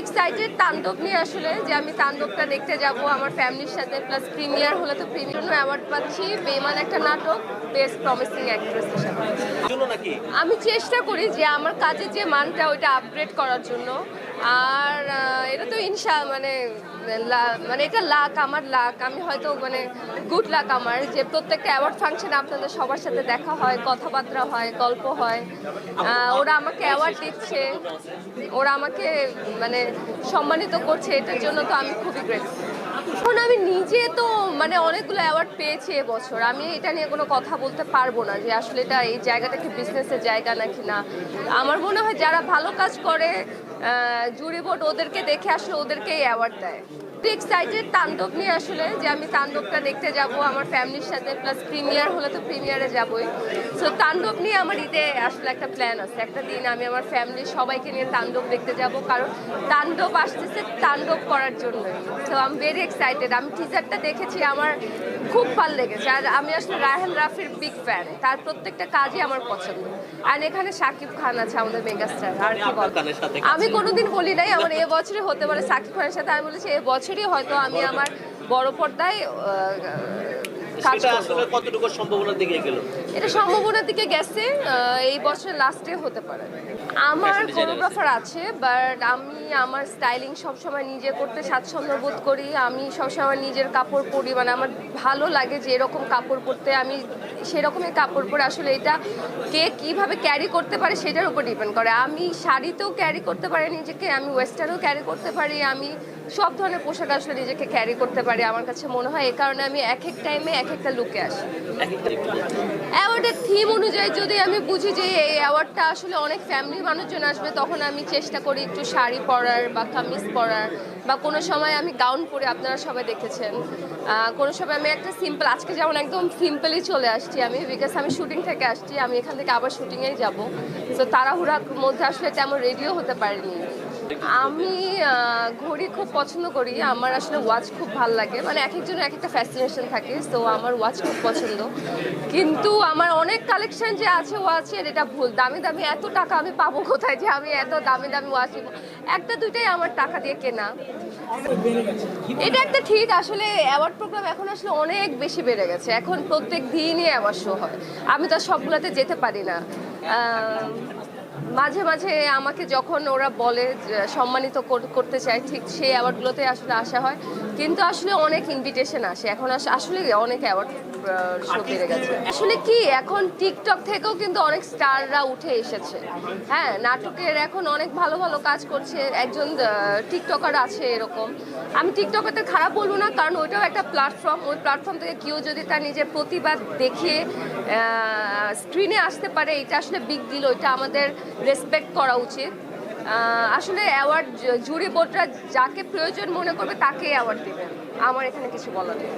Excited তাণ্ডব নিয়ে আসলে যে আমি তাণ্ডবটা দেখতে যাব আমার ফ্যামিলির সাথে, প্লাস প্রিমিয়ার হলে তো প্রিমিয়ার অ্যাওয়ার্ড পাচ্ছি বেমান একটা নাটক বেস্ট প্রমিসিং অ্যাক্ট্রেস হিসেবে। আমি চেষ্টা করি যে আমার কাজের যে মানটা ওইটা আপগ্রেড করার জন্য। আর এটা তো মানে এটা লাক, আমার লাক, আমি হয়তো মানে গুড লাক আমার যে প্রত্যেকটা অ্যাওয়ার্ড ফাংশনে আপনাদের সবার সাথে দেখা হয়, কথাবার্তা হয়, গল্প হয়। ওরা আমাকে অ্যাওয়ার্ড দিচ্ছে, ওরা আমাকে মানে সম্মানিত করছে, এটার জন্য তো আমি খুবই গ্রেটফুল। এখন আমি নিজে তো মানে অনেকগুলো অ্যাওয়ার্ড পেয়েছি এবছর, আমি এটা নিয়ে কোনো কথা বলতে পারবো না যে আসলে এটা এই জায়গাটা কি বিজনেসের জায়গা নাকি না। আমার মনে হয় যারা ভালো কাজ করে জুরি বোর্ড ওদেরকে দেখে আসলে ওদেরকেই অ্যাওয়ার্ড দেয়। এক্সাইটেড তাণ্ডব নিয়ে আসলে যে আমি তাণ্ডবটা দেখতে যাব আমার ফ্যামিলির সাথে, প্লাস প্রিমিয়ার হলে তো প্রিমিয়ারে যাবই। সো তাণ্ডব নিয়ে আমার ঈদে আসলে একটা প্ল্যান আছে, একটা দিন আমি আমার ফ্যামিলির সবাইকে নিয়ে তাণ্ডব দেখতে যাব, কারণ তাণ্ডব আসতেছে তাণ্ডব করার জন্যই। So I am very excited. আমি টিজারটা দেখেছি, আমার খুব ভালো লেগেছে। আর আমি আসলে রায়হান রাফির বিগ ফ্যান, তার প্রত্যেকটা কাজই আমার পছন্দ। আর এখানে শাকিব খান আছে আমাদের মেগাস্টার। আর কি বল, আমি কোনোদিন বলি নাই আমার এবছরই হতে পারে শাকিব খানের সাথে, আমি বলেছি এবছরই হয়তো আমি আমার বড় পর্দায় কতটুকু সম্ভাবনার দিকে গেল? এটা সম্ভাবনার দিকে গেছে, এই বছরের লাস্টে হতে পারে। আমার কোরিওগ্রাফার আছে, বাট আমি আমার স্টাইলিং সবসময় নিজে করতে স্বাচ্ছন্দ্য বোধ করি। আমি সবসময় নিজের কাপড় পরি, মানে আমার ভালো লাগে যে এরকম কাপড় পরতে, আমি সেরকমই কাপড় পরে। আসলে এটা কে কীভাবে ক্যারি করতে পারে সেটার উপর ডিপেন্ড করে। আমি শাড়িতেও ক্যারি করতে পারি নিজেকে, আমি ওয়েস্টার্নেও ক্যারি করতে পারি, আমি সব ধরনের পোশাক আসলে নিজেকে ক্যারি করতে পারি। আমার কাছে মনে হয় এই কারণে আমি এক এক টাইমে এক একটা লুকে আসি। অ্যাওয়ার্ডের থিম অনুযায়ী যদি আমি বুঝি যে এই অ্যাওয়ার্ডটা আসলে অনেক ফ্যামিলির মানুষজন আসবে, তখন আমি চেষ্টা করি একটু শাড়ি পরার বা কামিজ পরার, বা কোনো সময় আমি গাউন পরে, আপনারা সবাই দেখেছেন। কোনো সময় আমি একটা সিম্পল, আজকে যেমন একদম সিম্পলই চলে আসছি আমি, বিকজ আমি শুটিং থেকে আসছি, আমি এখান থেকে আবার শুটিংয়েই যাব। সো তাড়াহুড়ার মধ্যে আসলে তেমন রেডিও হতে পারিনি। আমি ঘড়ি খুব পছন্দ করি, আমার আসলে ওয়াচ খুব ভালো লাগে, মানে এক একজনের এক একটা ফ্যাসিনেশন থাকে। তো আমার ওয়াচ খুব পছন্দ, কিন্তু আমার অনেক কালেকশন যে আছে ওয়াচের, এটা ভুল। দামি দামি এত টাকা আমি পাবো কোথায় যে আমি এত দামি দামি ওয়াচ নিব? একটা দুইটাই আমার টাকা দিয়ে কেনা। এটা একটা ঠিক, আসলে অ্যাওয়ার্ড প্রোগ্রাম এখন আসলে অনেক বেশি বেড়ে গেছে, এখন প্রত্যেক দিনই অ্যাওয়ার্ড শো হয়। আমি তো সবগুলোতে যেতে পারি না। মাঝে মাঝে আমাকে যখন ওরা বলে সম্মানিত করতে চায়, ঠিক সেই অ্যাওয়ার্ডগুলোতে আসলে আসা হয়, কিন্তু আসলে অনেক ইনভিটেশন আসে এখন, আসলে অনেক অ্যাওয়ার্ড শো বেড়ে গেছে। আসলে কি এখন টিকটক থেকেও কিন্তু অনেক স্টাররা উঠে এসেছে। হ্যাঁ, নাটকের এখন অনেক ভালো ভালো কাজ করছে, একজন টিকটকার আছে এরকম। আমি টিকটকের খারাপ বলবো না, কারণ ওইটাও একটা প্ল্যাটফর্ম, ওই প্ল্যাটফর্ম থেকে কেউ যদি তার নিজের প্রতিবাদ দেখিয়ে স্ক্রিনে আসতে পারে, এটা আসলে বিগ ডিল, ওইটা আমাদের রেসপেক্ট করা উচিত। আসলে অ্যাওয়ার্ড জুরি বোর্ডরা যাকে প্রয়োজন মনে করবে তাকেই অ্যাওয়ার্ড দেবেন, আমার এখানে কিছু বলার নেই।